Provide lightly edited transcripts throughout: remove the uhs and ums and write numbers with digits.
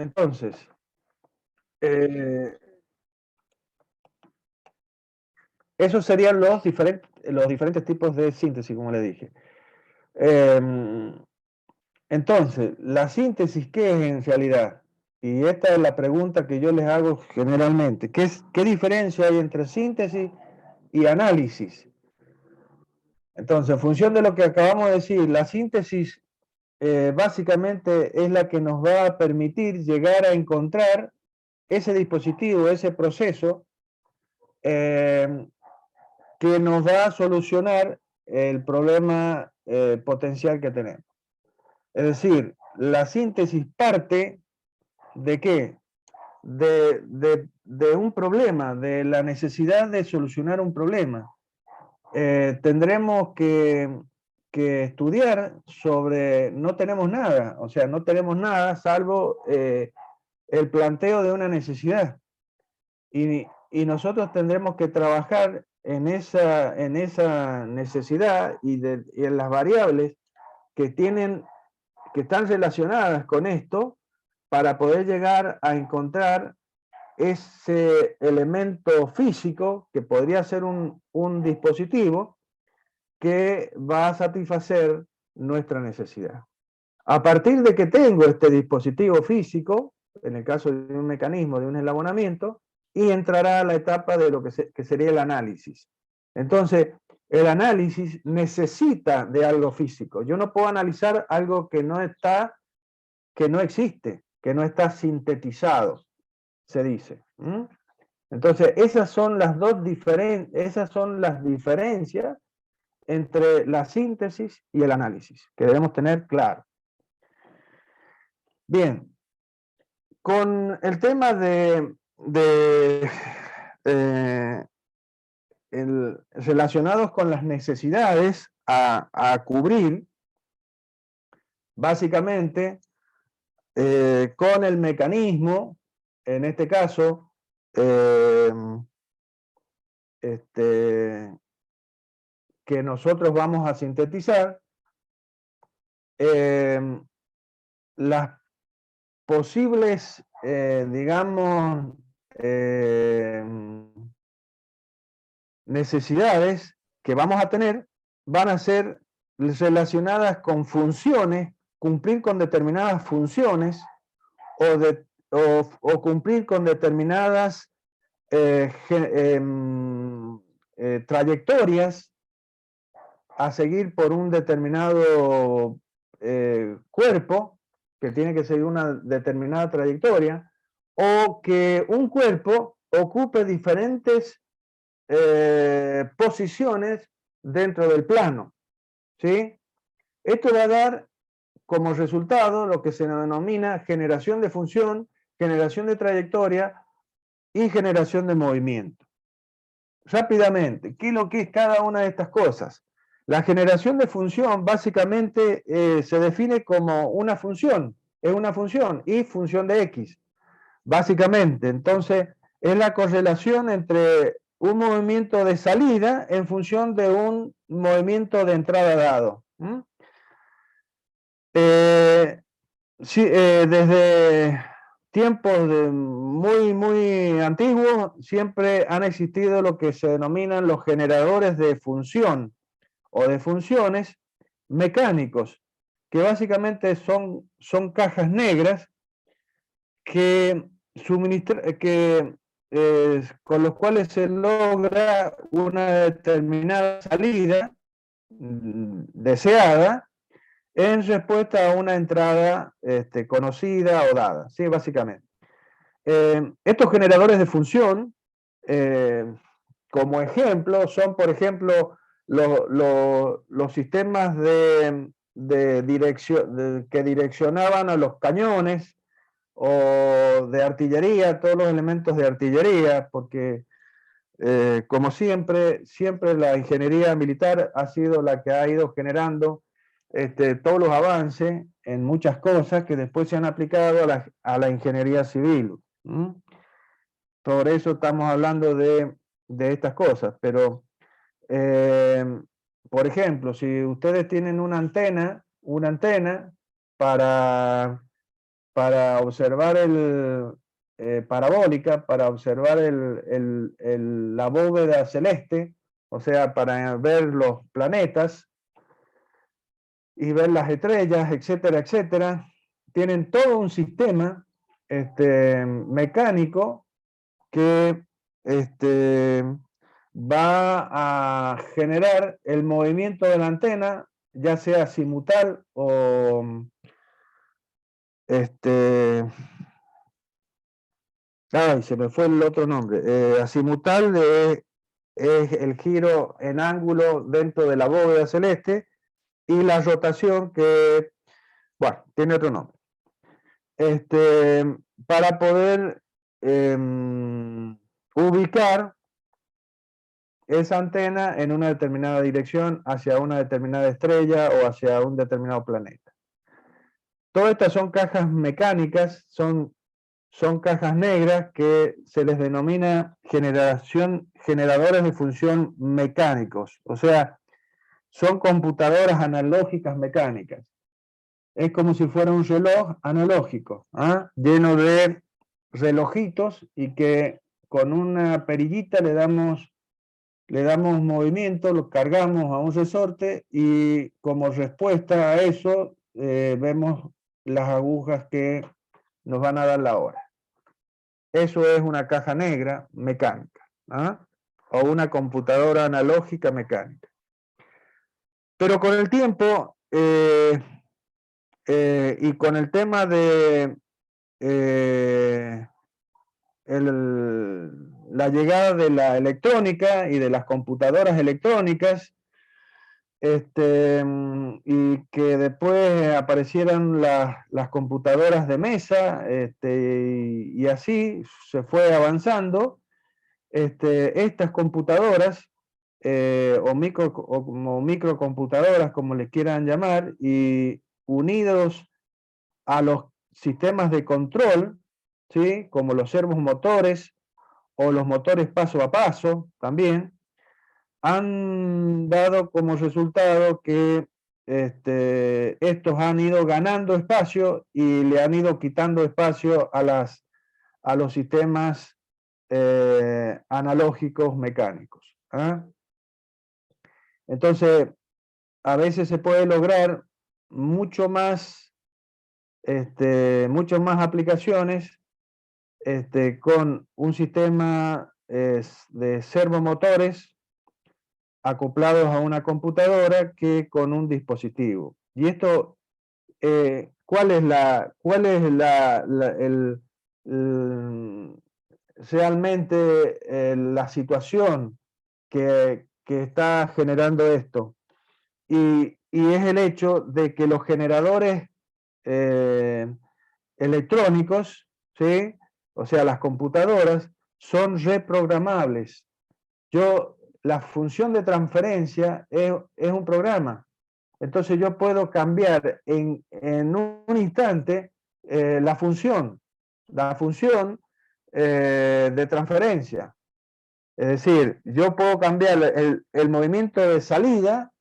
Entonces, esos serían los diferentes tipos de síntesis, como le dije. Entonces, la síntesis, ¿qué es en realidad? Y esta es la pregunta que yo les hago generalmente. ¿Qué diferencia hay entre síntesis y análisis? Entonces, en función de lo que acabamos de decir, la síntesis básicamente es la que nos va a permitir llegar a encontrar ese dispositivo, ese proceso que nos va a solucionar el problema potencial que tenemos. Es decir, la síntesis parte ¿de qué? De un problema, de la necesidad de solucionar un problema. Tendremos que estudiar sobre, no tenemos nada, o sea, no tenemos nada salvo el planteo de una necesidad. Y nosotros tendremos que trabajar en esa necesidad y en las variables que están relacionadas con esto para poder llegar a encontrar ese elemento físico que podría ser un dispositivo que va a satisfacer nuestra necesidad. A partir de que tengo este dispositivo físico, en el caso de un mecanismo, de un eslabonamiento, y entrará a la etapa de lo que sería el análisis. Entonces, el análisis necesita de algo físico. Yo no puedo analizar algo que no existe, que no está sintetizado, se dice. Entonces, esas son las diferencias entre la síntesis y el análisis, que debemos tener claro. Bien, con el tema relacionados con las necesidades a cubrir, básicamente, con el mecanismo, en este caso, que nosotros vamos a sintetizar, las posibles, digamos, necesidades que vamos a tener van a ser relacionadas con funciones, cumplir con determinadas funciones o cumplir con determinadas trayectorias a seguir por un determinado cuerpo que tiene que seguir una determinada trayectoria, o que un cuerpo ocupe diferentes posiciones dentro del plano, ¿sí? Esto va a dar como resultado lo que se denomina generación de función, generación de trayectoria y generación de movimiento. Rápidamente, ¿qué es lo que es cada una de estas cosas? La generación de función básicamente se define como una función, es una función y función de X, básicamente. Entonces, es la correlación entre un movimiento de salida en función de un movimiento de entrada dado. Sí, desde tiempos muy antiguos siempre han existido lo que se denominan los generadores de función o de funciones mecánicos, que básicamente son cajas negras que con los cuales se logra una determinada salida deseada en respuesta a una entrada conocida o dada, ¿sí? Básicamente. Estos generadores de función, como ejemplo, son, por ejemplo, los sistemas que direccionaban a los cañones o de artillería, todos los elementos de artillería, porque como siempre la ingeniería militar ha sido la que ha ido generando todos los avances en muchas cosas que después se han aplicado a la ingeniería civil. Por eso estamos hablando de estas cosas, pero por ejemplo, si ustedes tienen una antena para para observar parabólica, para observar la bóveda celeste, o sea, para ver los planetas y ver las estrellas, etcétera, etcétera. Tienen todo un sistema mecánico que va a generar el movimiento de la antena, ya sea simutal o ay, se me fue el otro nombre. Azimutal es el giro en ángulo dentro de la bóveda celeste, y la rotación que, bueno, tiene otro nombre. Para poder ubicar esa antena en una determinada dirección, hacia una determinada estrella o hacia un determinado planeta. Todas estas son cajas mecánicas, son cajas negras que se les denomina generadores de función mecánicos, o sea, son computadoras analógicas mecánicas. Es como si fuera un reloj analógico, lleno de relojitos, y que con una perillita le damos movimiento, lo cargamos a un resorte y como respuesta a eso vemos las agujas que nos van a dar la hora. Eso es una caja negra mecánica, o una computadora analógica mecánica. Pero con el tiempo y con el tema de la llegada de la electrónica y de las computadoras electrónicas, y que después aparecieran las computadoras de mesa, y así se fue avanzando. Estas computadoras, o microcomputadoras, como les quieran llamar, y unidos a los sistemas de control, ¿sí?, como los servomotores o los motores paso a paso también, han dado como resultado que estos han ido ganando espacio y le han ido quitando espacio a los sistemas analógicos mecánicos. Entonces, a veces se puede lograr muchas más aplicaciones con un sistema de servomotores acoplados a una computadora que con un dispositivo. Y esto, ¿cuál es realmente la situación que está generando esto? Y es el hecho de que los generadores electrónicos, ¿sí?, o sea, las computadoras, son reprogramables. La función de transferencia es un programa. Entonces yo puedo cambiar en un instante la función de transferencia. Es decir, yo puedo cambiar el movimiento de salida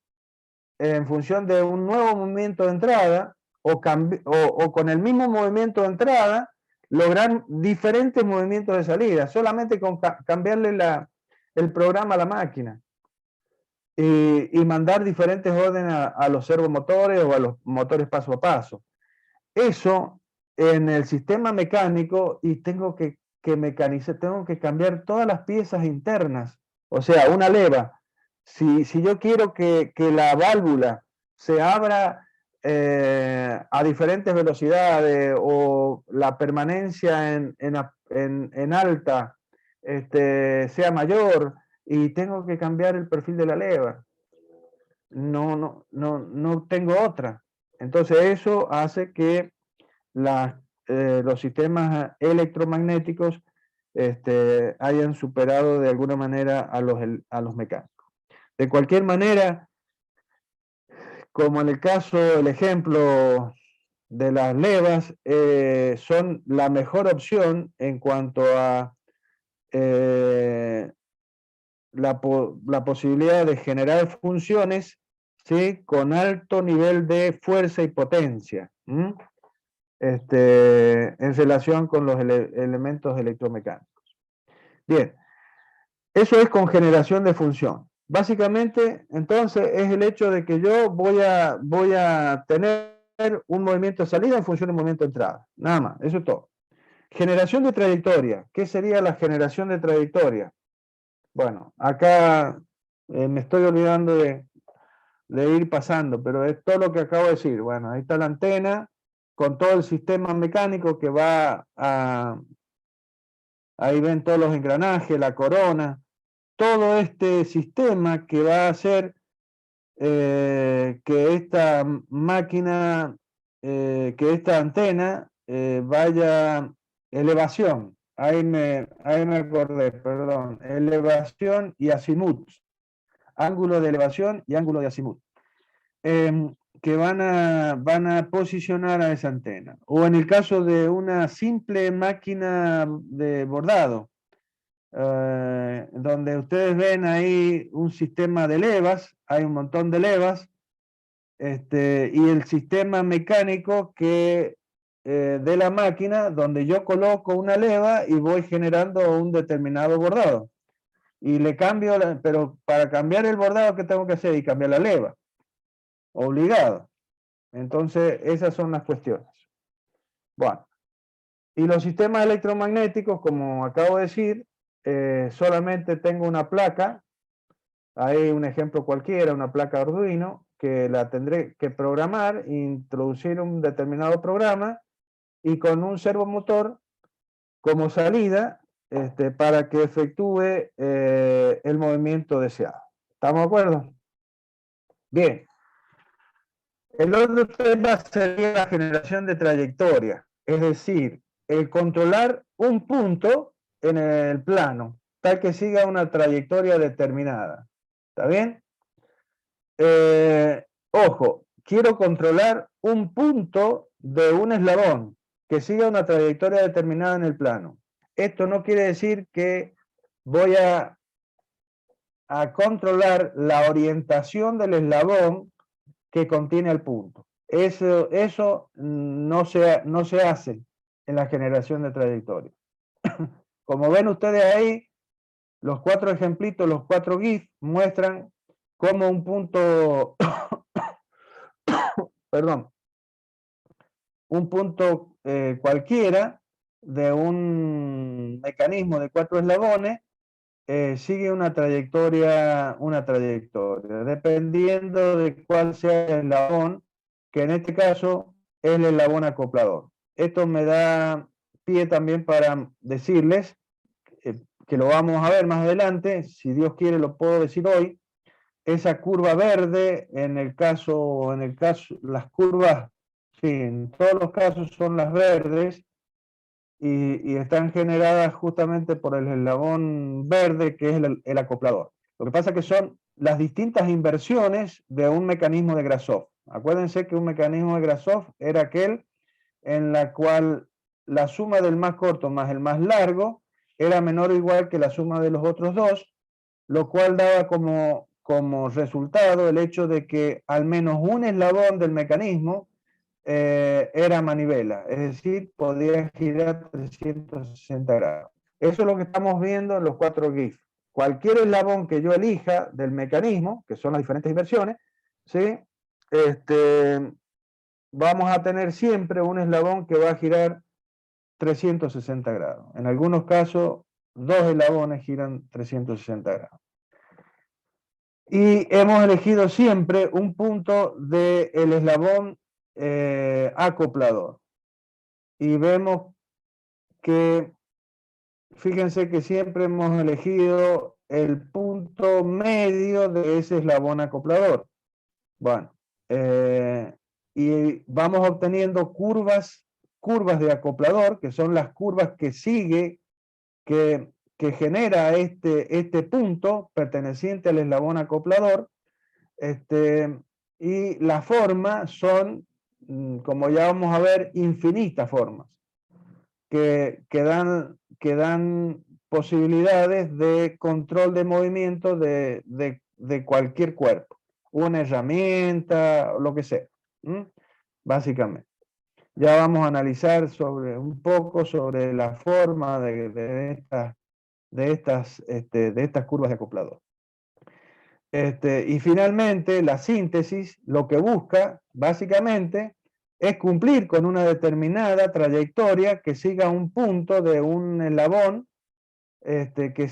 en función de un nuevo movimiento de entrada, o con el mismo movimiento de entrada lograr diferentes movimientos de salida, solamente con cambiarle el programa a la máquina, y mandar diferentes órdenes a los servomotores o a los motores paso a paso. Eso en el sistema mecánico, y tengo que mecanizar, tengo que cambiar todas las piezas internas, o sea, una leva. Si yo quiero que la válvula se abra a diferentes velocidades, o la permanencia en alta sea mayor, y tengo que cambiar el perfil de la leva, no tengo otra. Entonces eso hace que los sistemas electromagnéticos hayan superado de alguna manera a los mecánicos. De cualquier manera, como en el ejemplo de las levas, son la mejor opción en cuanto a la posibilidad de generar funciones, ¿sí?, con alto nivel de fuerza y potencia. en relación con los elementos electromecánicos. Bien, eso es con generación de función. Básicamente, entonces, es el hecho de que yo voy a tener un movimiento de salida en función del movimiento de entrada. Nada más, eso es todo. Generación de trayectoria. ¿Qué sería la generación de trayectoria? Bueno, acá me estoy olvidando de ir pasando, pero es todo lo que acabo de decir. Bueno, ahí está la antena con todo el sistema mecánico que va a... Ahí ven todos los engranajes, la corona, todo este sistema que va a hacer que esta máquina, que esta antena vaya elevación. Ahí me acordé, perdón. Elevación y azimut. Ángulo de elevación y ángulo de azimut. Que van a posicionar a esa antena. O en el caso de una simple máquina de bordado, donde ustedes ven ahí un sistema de levas, hay un montón de levas, y el sistema mecánico que de la máquina, donde yo coloco una leva y voy generando un determinado bordado. Y le cambio, pero para cambiar el bordado, ¿qué tengo que hacer? Y cambiar la leva. Obligado. Entonces, esas son las cuestiones. Bueno, y los sistemas electromagnéticos, como acabo de decir, solamente tengo una placa, hay un ejemplo cualquiera, una placa Arduino, que la tendré que programar, introducir un determinado programa, y con un servomotor como salida, para que efectúe el movimiento deseado. ¿Estamos de acuerdo? Bien. El otro tema sería la generación de trayectoria, es decir, el controlar un punto en el plano, tal que siga una trayectoria determinada. ¿Está bien? Ojo, quiero controlar un punto de un eslabón que siga una trayectoria determinada en el plano. Esto no quiere decir que voy a controlar la orientación del eslabón que contiene el punto. Eso no se hace en la generación de trayectoria. Como ven ustedes ahí, los 4 ejemplitos, los 4 GIF muestran cómo un punto, perdón, un punto cualquiera de un mecanismo de 4 eslabones sigue una trayectoria, dependiendo de cuál sea el eslabón, que en este caso es el eslabón acoplador. Esto me da pie también para decirles, que lo vamos a ver más adelante, si Dios quiere lo puedo decir hoy, esa curva verde, en el caso, las curvas, sí, en todos los casos son las verdes, y están generadas justamente por el eslabón verde, que es el acoplador. Lo que pasa es que son las distintas inversiones de un mecanismo de Grashof. Acuérdense que un mecanismo de Grashof era aquel en la cual la suma del más corto más el más largo era menor o igual que la suma de los otros dos, lo cual daba como resultado el hecho de que al menos un eslabón del mecanismo era manivela, es decir, podía girar 360 grados. Eso es lo que estamos viendo en los 4 GIF. Cualquier eslabón que yo elija del mecanismo, que son las diferentes inversiones, ¿sí? Vamos a tener siempre un eslabón que va a girar 360 grados. En algunos casos, 2 eslabones giran 360 grados. Y hemos elegido siempre un punto del eslabón acoplador. Y vemos que, fíjense que siempre hemos elegido el punto medio de ese eslabón acoplador. Bueno, y vamos obteniendo curvas de acoplador, que son las curvas que sigue, que genera este punto perteneciente al eslabón acoplador, y la forma son, como ya vamos a ver, infinitas formas que dan posibilidades de control de movimiento de cualquier cuerpo, una herramienta, lo que sea, básicamente. Ya vamos a analizar un poco sobre la forma de estas curvas de acoplador. Y finalmente, la síntesis lo que busca, básicamente, es cumplir con una determinada trayectoria que siga un punto de un eslabón, que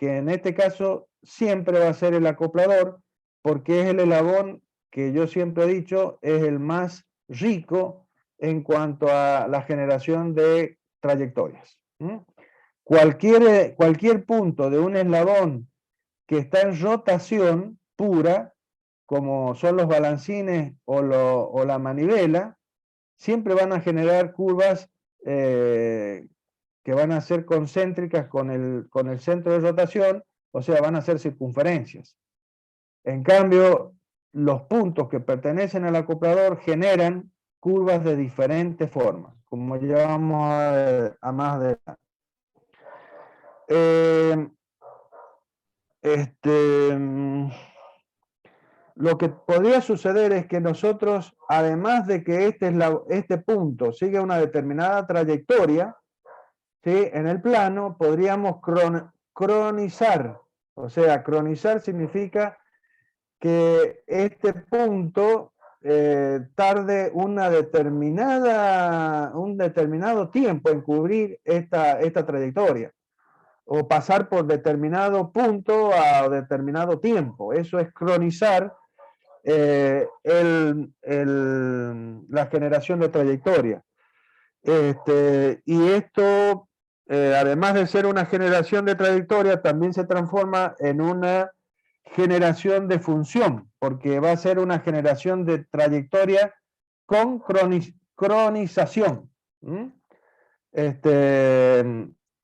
en este caso siempre va a ser el acoplador, porque es el eslabón que yo siempre he dicho es el más rico en cuanto a la generación de trayectorias. Cualquier punto de un eslabón que está en rotación pura, como son los balancines o la manivela, siempre van a generar curvas que van a ser concéntricas con el centro de rotación, o sea, van a ser circunferencias. En cambio, los puntos que pertenecen al acoplador generan curvas de diferentes formas, como ya vamos a más adelante. Lo que podría suceder es que nosotros, además de que este punto sigue una determinada trayectoria, ¿sí?, en el plano, podríamos cronizar. O sea, cronizar significa que este punto tarde un determinado tiempo en cubrir esta trayectoria, o pasar por determinado punto a determinado tiempo. Eso es cronizar la generación de trayectoria. Y esto, además de ser una generación de trayectoria, también se transforma en una generación de función, porque va a ser una generación de trayectoria con cronización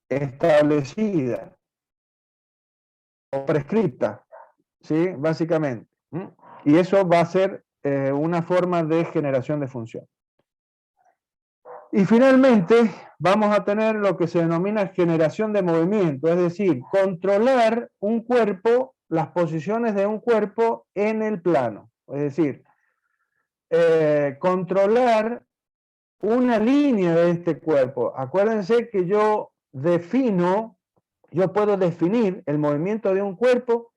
establecida o prescripta, ¿sí?, básicamente. Y eso va a ser una forma de generación de función. Y finalmente vamos a tener lo que se denomina generación de movimiento, es decir, controlar un cuerpo, las posiciones de un cuerpo en el plano. Es decir, controlar una línea de este cuerpo. Acuérdense que yo puedo definir el movimiento de un cuerpo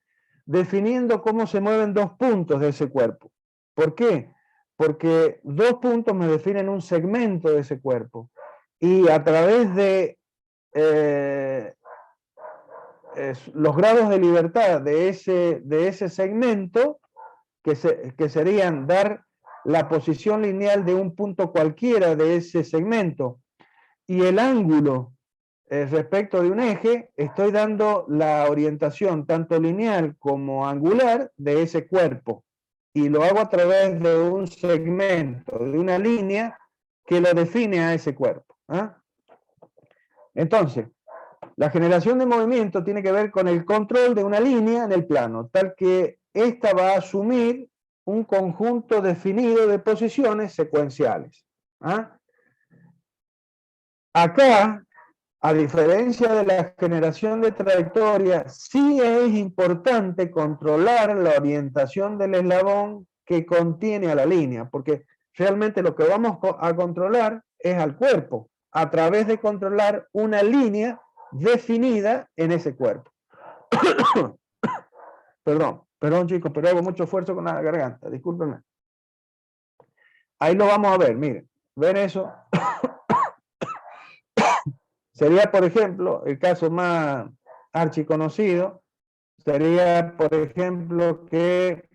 definiendo cómo se mueven dos puntos de ese cuerpo. ¿Por qué? Porque dos puntos me definen un segmento de ese cuerpo. Y a través de los grados de libertad de ese segmento, que serían dar la posición lineal de un punto cualquiera de ese segmento y el ángulo respecto de un eje, estoy dando la orientación tanto lineal como angular de ese cuerpo. Y lo hago a través de un segmento, de una línea que lo define a ese cuerpo. Entonces, la generación de movimiento tiene que ver con el control de una línea en el plano, tal que ésta va a asumir un conjunto definido de posiciones secuenciales. Acá, a diferencia de la generación de trayectoria, sí es importante controlar la orientación del eslabón que contiene a la línea, porque realmente lo que vamos a controlar es al cuerpo, a través de controlar una línea definida en ese cuerpo. Perdón chicos, pero hago mucho esfuerzo con la garganta, discúlpenme. Ahí lo vamos a ver, miren, ¿ven eso? Sería, por ejemplo, el caso más archiconocido, sería, por ejemplo, que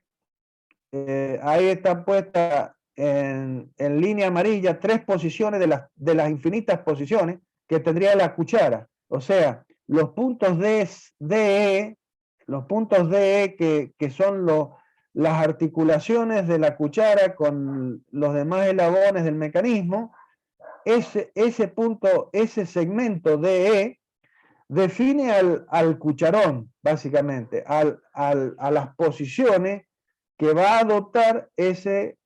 ahí está puesta en línea amarilla 3 posiciones de las infinitas posiciones que tendría la cuchara. O sea, los puntos DE, que son las articulaciones de la cuchara con los demás eslabones del mecanismo, ese punto, ese segmento DE, define al cucharón, básicamente, a las posiciones que va a adoptar ese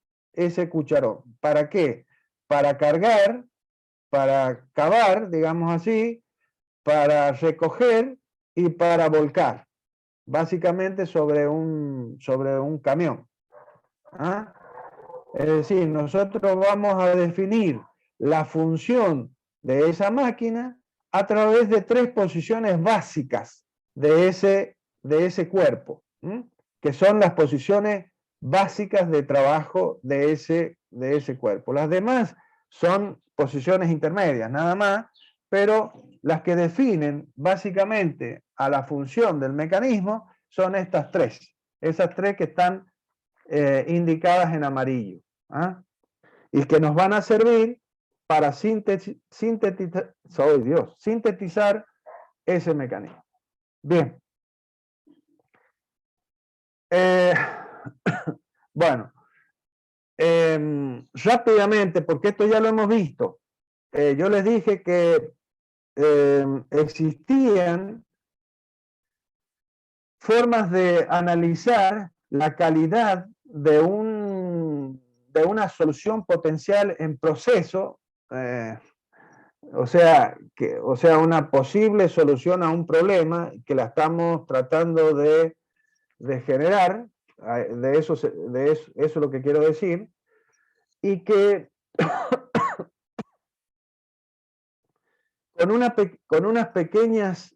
cucharón. ¿Para qué? Para cargar, para cavar, digamos así, para recoger y para volcar, básicamente sobre un camión. Es decir, nosotros vamos a definir la función de esa máquina a través de 3 posiciones básicas de ese cuerpo, ¿m? Que son las posiciones básicas de trabajo de ese cuerpo. Las demás son posiciones intermedias, nada más, pero las que definen básicamente a la función del mecanismo son estas 3, esas 3 que están indicadas en amarillo, ¿ah? Y que nos van a servir para sintetizar ese mecanismo. Bien. Bueno, rápidamente, porque esto ya lo hemos visto, yo les dije que existían formas de analizar la calidad de una solución potencial en proceso, o sea, una posible solución a un problema que la estamos tratando de generar, eso es lo que quiero decir, y que con unas pequeñas,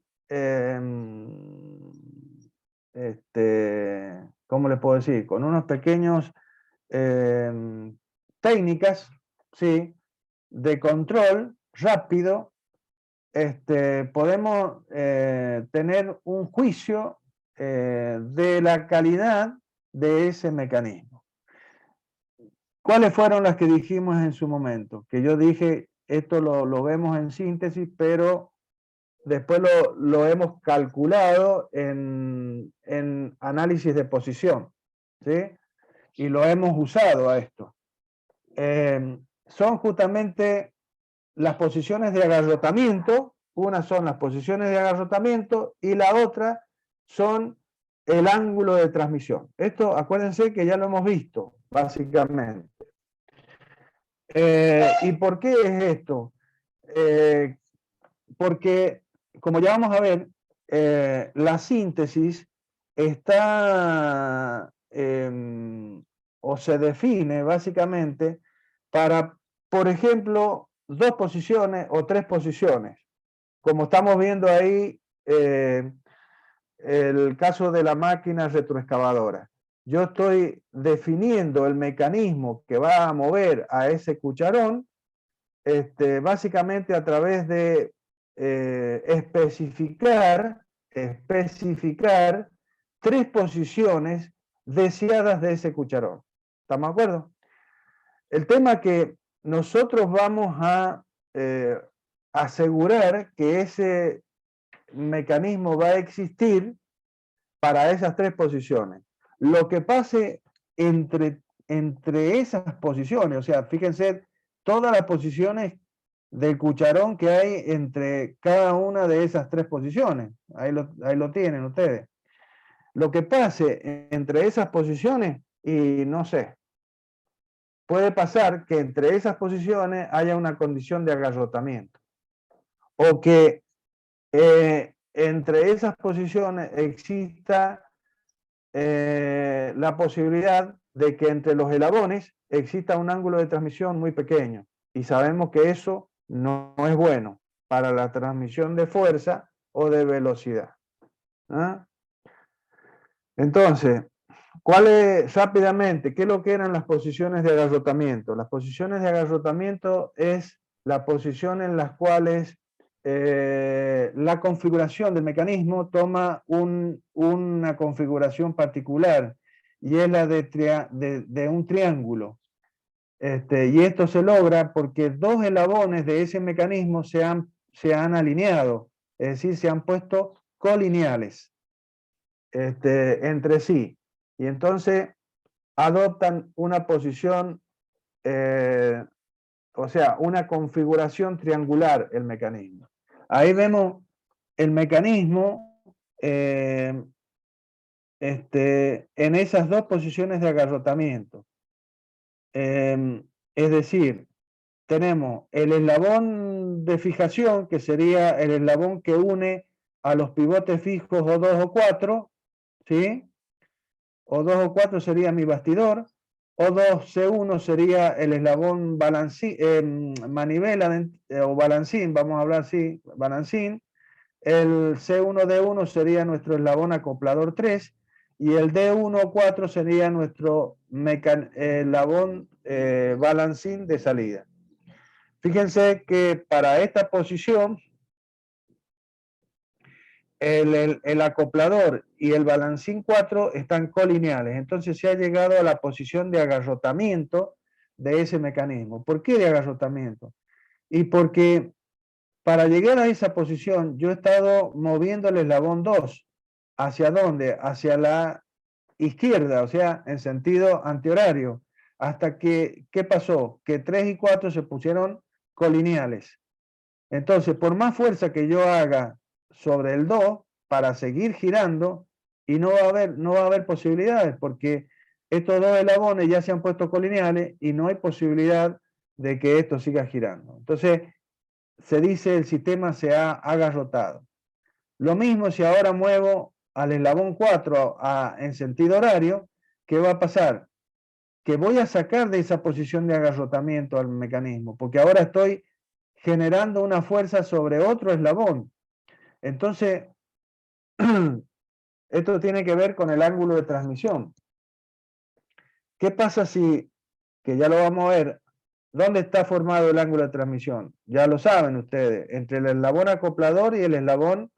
¿cómo les puedo decir? Con unos pequeños técnicas, ¿sí? De control rápido, podemos tener un juicio de la calidad de ese mecanismo. ¿Cuáles fueron las que dijimos en su momento? Que yo dije, esto lo vemos en síntesis, pero después lo hemos calculado en análisis de posición, ¿sí? Y lo hemos usado a esto. Son justamente las posiciones de agarrotamiento, una son las posiciones de agarrotamiento y la otra son el ángulo de transmisión. Esto, acuérdense que ya lo hemos visto, básicamente. ¿Y por qué es esto? Porque, como ya vamos a ver, la síntesis está o se define básicamente para, por ejemplo, 2 posiciones o 3 posiciones. Como estamos viendo ahí, el caso de la máquina retroexcavadora. Yo estoy definiendo el mecanismo que va a mover a ese cucharón, básicamente a través de especificar 3 posiciones deseadas de ese cucharón. ¿Estamos de acuerdo? El tema que nosotros vamos a asegurar que ese mecanismo va a existir para esas 3 posiciones. Lo que pase entre esas posiciones, o sea, fíjense todas las posiciones del cucharón que hay entre cada una de esas 3 posiciones. Ahí lo tienen ustedes. Lo que pase entre esas posiciones, y no sé, puede pasar que entre esas posiciones haya una condición de agarrotamiento. O que entre esas posiciones exista la posibilidad de que entre los eslabones exista un ángulo de transmisión muy pequeño. Y sabemos que eso no es bueno para la transmisión de fuerza o de velocidad. ¿Ah? Entonces, rápidamente, qué es lo que eran las posiciones de agarrotamiento? Las posiciones de agarrotamiento es la posición en las cuales la configuración del mecanismo toma una configuración particular y es la de un triángulo. Y esto se logra porque 2 eslabones de ese mecanismo se han alineado, es decir, se han puesto colineales entre sí. Y entonces adoptan una posición, o sea, una configuración triangular el mecanismo. Ahí vemos el mecanismo en esas 2 posiciones de agarrotamiento. Es decir, tenemos el eslabón de fijación, que sería el eslabón que une a los pivotes fijos o 2 o 4, ¿sí? O 2 o 4 sería mi bastidor. O2C1 sería el eslabón manivela o balancín, vamos a hablar así, balancín. El C1D1 sería nuestro eslabón acoplador 3 y el D1-4 sería nuestro eslabón balancín de salida. Fíjense que para esta posición el acoplador y el balancín 4 están colineales, entonces se ha llegado a la posición de agarrotamiento de ese mecanismo. ¿Por qué de agarrotamiento? Y porque para llegar a esa posición yo he estado moviendo el eslabón 2. ¿Hacia dónde? Hacia la izquierda, o sea, en sentido antihorario. Hasta que, ¿qué pasó? Que 3 y 4 se pusieron colineales. Entonces, por más fuerza que yo haga sobre el 2 para seguir girando, y no va a haber posibilidades, porque estos dos eslabones ya se han puesto colineales y no hay posibilidad de que esto siga girando. Entonces, se dice el sistema se ha agarrotado. Lo mismo si ahora muevo al eslabón 4 en sentido horario, ¿qué va a pasar? Que voy a sacar de esa posición de agarrotamiento al mecanismo, porque ahora estoy generando una fuerza sobre otro eslabón. Entonces, esto tiene que ver con el ángulo de transmisión. ¿Qué pasa si, que ya lo vamos a ver, dónde está formado el ángulo de transmisión? Ya lo saben ustedes, entre el eslabón acoplador y el eslabón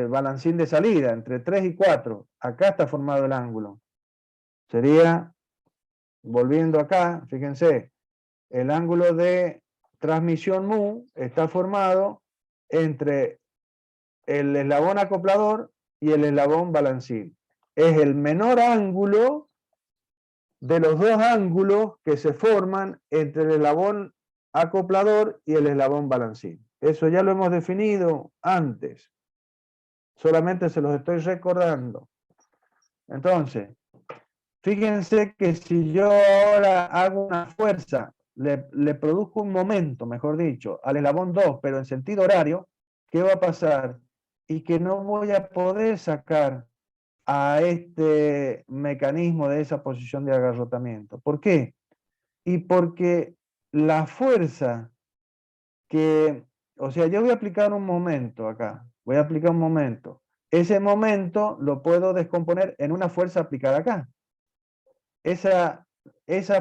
balancín de salida, entre 3 y 4. Acá está formado el ángulo. Sería, volviendo acá, fíjense, el ángulo de transmisión mu está formado entre el eslabón acoplador y el eslabón balancín. Es el menor ángulo de los dos ángulos que se forman entre el eslabón acoplador y el eslabón balancín. Eso ya lo hemos definido antes. Solamente se los estoy recordando. Entonces, fíjense que si yo ahora hago una fuerza, le produzco un momento, mejor dicho, al eslabón 2, pero en sentido horario, ¿qué va a pasar? Y que no voy a poder sacar a este mecanismo de esa posición de agarrotamiento. ¿Por qué? Y porque la fuerza que, o sea, yo voy a aplicar un momento acá, voy a aplicar un momento. Ese momento lo puedo descomponer en una fuerza aplicada acá. Esa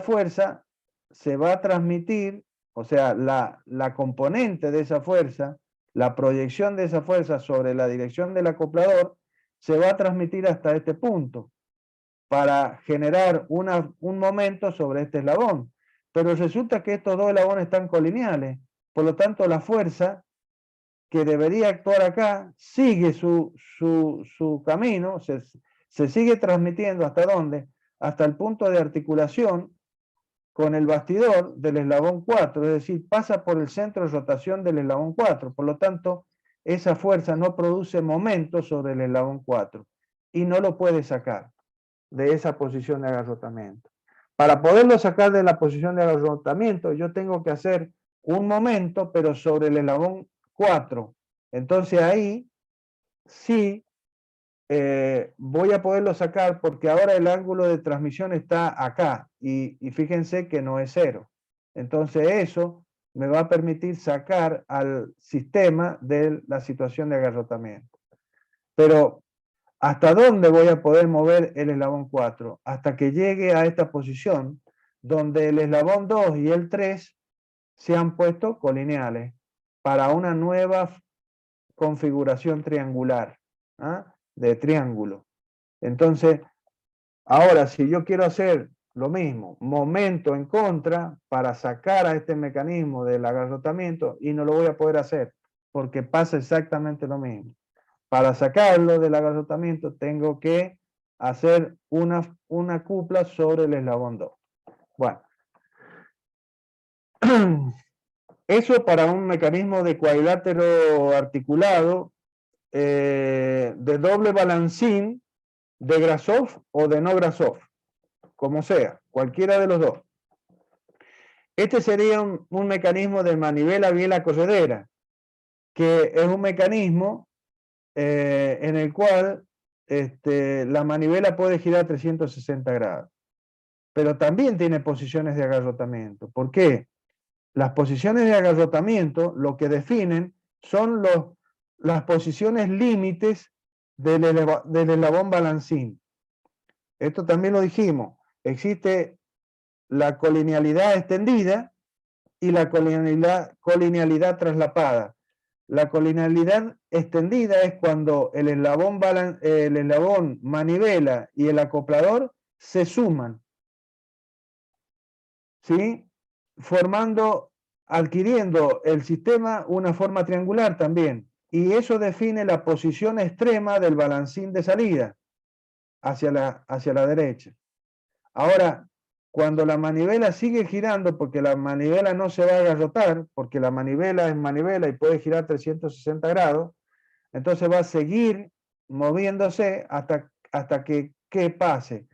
fuerza se va a transmitir, o sea, la componente de esa fuerza, la proyección de esa fuerza sobre la dirección del acoplador, se va a transmitir hasta este punto para generar un momento sobre este eslabón. Pero resulta que estos dos eslabones están colineales, por lo tanto la fuerza que debería actuar acá sigue su camino, se sigue transmitiendo hasta dónde, hasta el punto de articulación con el bastidor del eslabón 4, es decir, pasa por el centro de rotación del eslabón 4, por lo tanto, esa fuerza no produce momento sobre el eslabón 4 y no lo puede sacar de esa posición de agarrotamiento. Para poderlo sacar de la posición de agarrotamiento, yo tengo que hacer un momento, pero sobre el eslabón 4. Entonces ahí sí voy a poderlo sacar porque ahora el ángulo de transmisión está acá y fíjense que no es 0. Entonces eso me va a permitir sacar al sistema de la situación de agarrotamiento. Pero ¿hasta dónde voy a poder mover el eslabón 4? Hasta que llegue a esta posición donde el eslabón 2 y el 3 se han puesto colineales para una nueva configuración triangular, ¿ah? De triángulo. Entonces, ahora si yo quiero hacer lo mismo, momento en contra para sacar a este mecanismo del agarrotamiento, y no lo voy a poder hacer porque pasa exactamente lo mismo. Para sacarlo del agarrotamiento tengo que hacer una cupla sobre el eslabón 2. Bueno, eso para un mecanismo de cuadrilátero articulado de doble balancín de Grasov o de no Grasov, como sea, cualquiera de los dos. Este sería un mecanismo de manivela biela corredera, que es un mecanismo en el cual la manivela puede girar 360 grados. pero también tiene posiciones de agarrotamiento. ¿Por qué? Las posiciones de agarrotamiento lo que definen son las posiciones límites del eslabón balancín. Esto también lo dijimos. Existe la colinealidad extendida y la colinealidad traslapada. La colinealidad extendida es cuando el eslabón manivela y el acoplador se suman, ¿sí? Adquiriendo el sistema una forma triangular también. Y eso define la posición extrema del balancín de salida hacia la derecha. Ahora, cuando la manivela sigue girando, porque la manivela no se va a agarrotar, porque la manivela es manivela y puede girar 360 grados, entonces va a seguir moviéndose hasta que pase,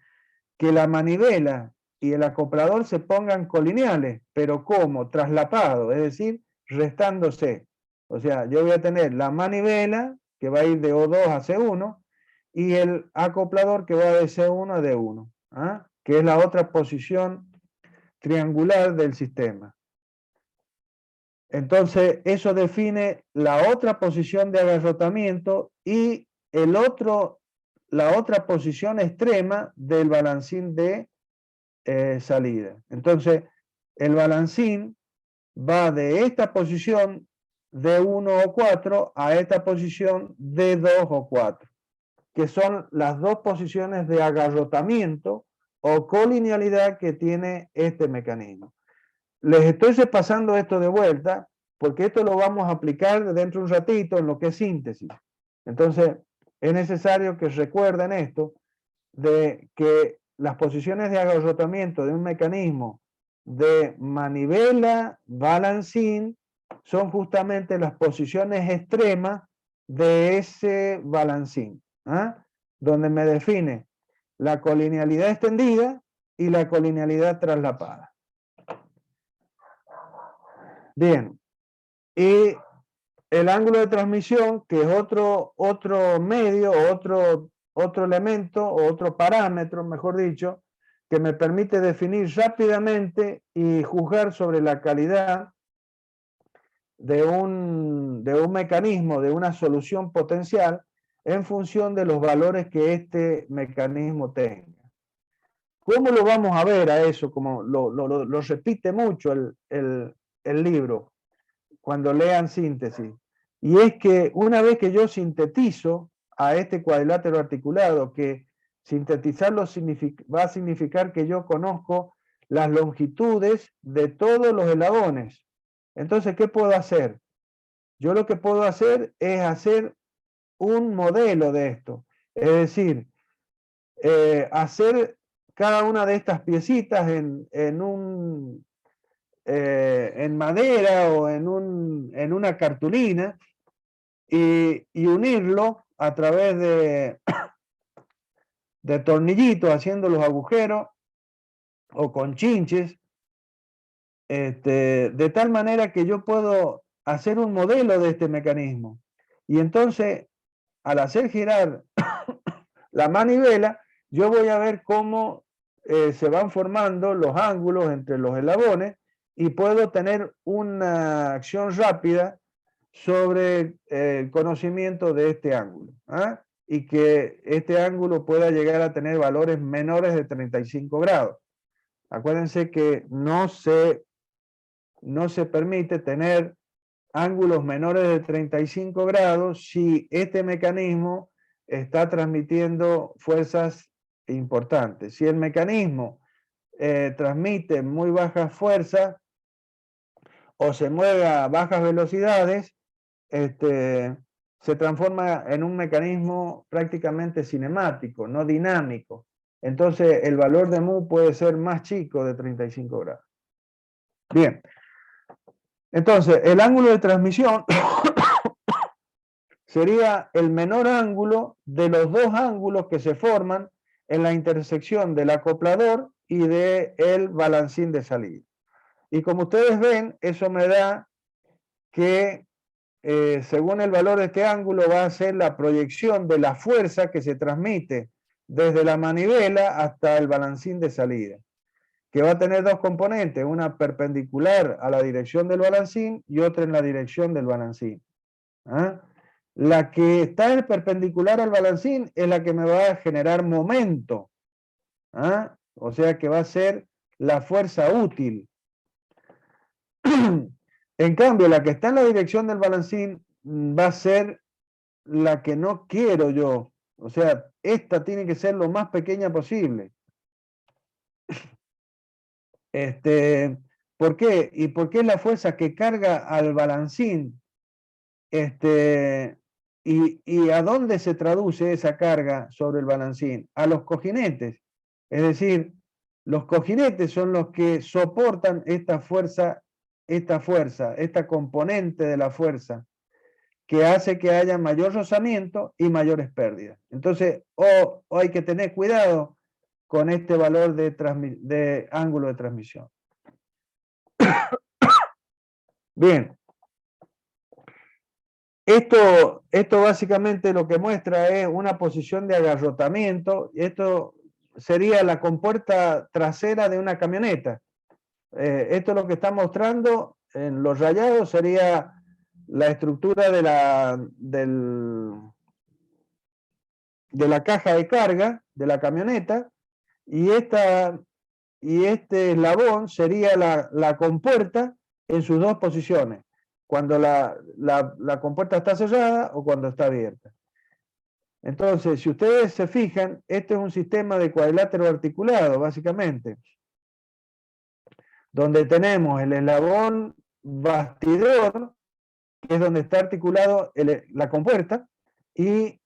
que la manivela y el acoplador se pongan colineales, pero ¿cómo? Traslapados, es decir, restándose. O sea, yo voy a tener la manivela, que va a ir de O2 a C1, y el acoplador que va de C1 a D1, ¿ah? Que es la otra posición triangular del sistema. Entonces, eso define la otra posición de agarrotamiento y la otra posición extrema del balancín de salida. Entonces, el balancín va de esta posición D1 o 4 a esta posición D2 o 4, que son las dos posiciones de agarrotamiento o colinealidad que tiene este mecanismo. Les estoy repasando esto de vuelta porque esto lo vamos a aplicar dentro de un ratito en lo que es síntesis. Entonces, es necesario que recuerden esto de que las posiciones de agarrotamiento de un mecanismo de manivela, balancín, son justamente las posiciones extremas de ese balancín, ¿ah? Donde me define la colinealidad extendida y la colinealidad traslapada. Bien, y el ángulo de transmisión, que es otro medio, otro elemento, o otro parámetro, mejor dicho, que me permite definir rápidamente y juzgar sobre la calidad de un mecanismo, de una solución potencial, en función de los valores que este mecanismo tenga. ¿Cómo lo vamos a ver a eso? Como lo repite mucho el libro cuando lean síntesis. Y es que una vez que yo sintetizo a este cuadrilátero articulado, que sintetizarlo va a significar que yo conozco las longitudes de todos los eslabones. Entonces, ¿qué puedo hacer? Yo lo que puedo hacer es hacer un modelo de esto. Es decir, hacer cada una de estas piecitas en madera o en una cartulina y unirlo a través de tornillitos, haciendo los agujeros o con chinches, de tal manera que yo puedo hacer un modelo de este mecanismo. Y entonces, al hacer girar la manivela, yo voy a ver cómo se van formando los ángulos entre los eslabones y puedo tener una acción rápida sobre el conocimiento de este ángulo, ¿ah? Y que este ángulo pueda llegar a tener valores menores de 35 grados. Acuérdense que no se permite tener ángulos menores de 35 grados si este mecanismo está transmitiendo fuerzas importantes. Si el mecanismo transmite muy bajas fuerzas o se mueve a bajas velocidades, se transforma en un mecanismo prácticamente cinemático, no dinámico. Entonces el valor de mu puede ser más chico de 35 grados. Bien. Entonces, el ángulo de transmisión sería el menor ángulo de los dos ángulos que se forman en la intersección del acoplador y del balancín de salida. Y como ustedes ven, eso me da que según el valor de este ángulo va a ser la proyección de la fuerza que se transmite desde la manivela hasta el balancín de salida. que va a tener dos componentes, una perpendicular a la dirección del balancín y otra en la dirección del balancín. ¿Ah? La que está perpendicular al balancín es la que me va a generar momento. ¿Ah? O sea que va a ser la fuerza útil. En cambio, la que está en la dirección del balancín va a ser la que no quiero yo. O sea, esta tiene que ser lo más pequeña posible. ¿Por qué? Y porque es la fuerza que carga al balancín. ¿Y a dónde se traduce esa carga sobre el balancín? A los cojinetes. Es decir, los cojinetes son los que soportan esta fuerza, esta componente de la fuerza, que hace que haya mayor rozamiento y mayores pérdidas. Entonces, hay que tener cuidado con este valor de ángulo de transmisión. Bien. Esto básicamente lo que muestra es una posición de agarrotamiento. Esto sería la compuerta trasera de una camioneta. Esto es lo que está mostrando en los rayados, sería la estructura de la caja de carga de la camioneta, y este eslabón sería la compuerta en sus dos posiciones, cuando la compuerta está cerrada o cuando está abierta. Entonces, si ustedes se fijan, este es un sistema de cuadrilátero articulado, básicamente, donde tenemos el eslabón bastidor, que es donde está articulado la compuerta, y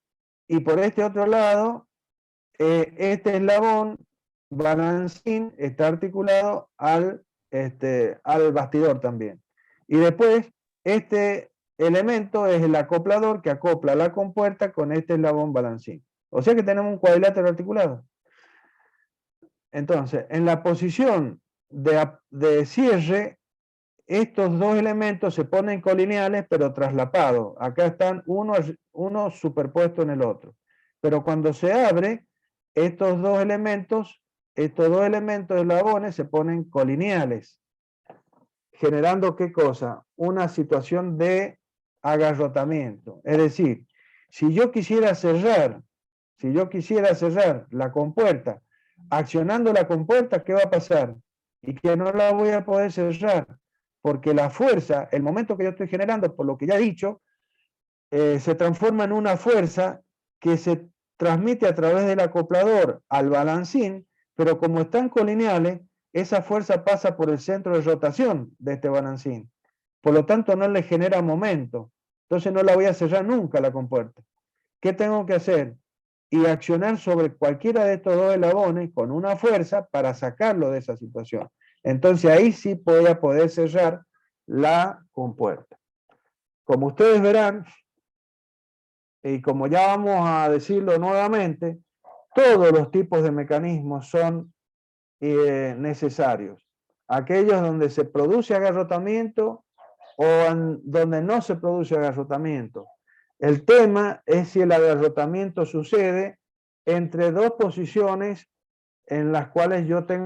por este otro lado, este eslabón balancín está articulado al bastidor también. Y después, este elemento es el acoplador que acopla la compuerta con este eslabón balancín. O sea que tenemos un cuadrilátero articulado. Entonces, en la posición de cierre, estos dos elementos se ponen colineales pero traslapados. Acá están uno superpuesto en el otro. Pero cuando se abre, estos dos elementos eslabones se ponen colineales, generando ¿qué cosa? Una situación de agarrotamiento. Es decir, si yo quisiera cerrar la compuerta, accionando la compuerta, ¿qué va a pasar? Y que no la voy a poder cerrar, porque la fuerza, el momento que yo estoy generando, por lo que ya he dicho, se transforma en una fuerza que se transmite a través del acoplador al balancín, pero como están colineales, esa fuerza pasa por el centro de rotación de este balancín. Por lo tanto, no le genera momento. Entonces no la voy a cerrar nunca la compuerta. ¿Qué tengo que hacer? Y accionar sobre cualquiera de estos dos eslabones con una fuerza para sacarlo de esa situación. Entonces ahí sí voy a poder cerrar la compuerta. Como ustedes verán, y como ya vamos a decirlo nuevamente, todos los tipos de mecanismos son necesarios. Aquellos donde se produce agarrotamiento o donde no se produce agarrotamiento. El tema es si el agarrotamiento sucede entre dos posiciones en las cuales yo tengo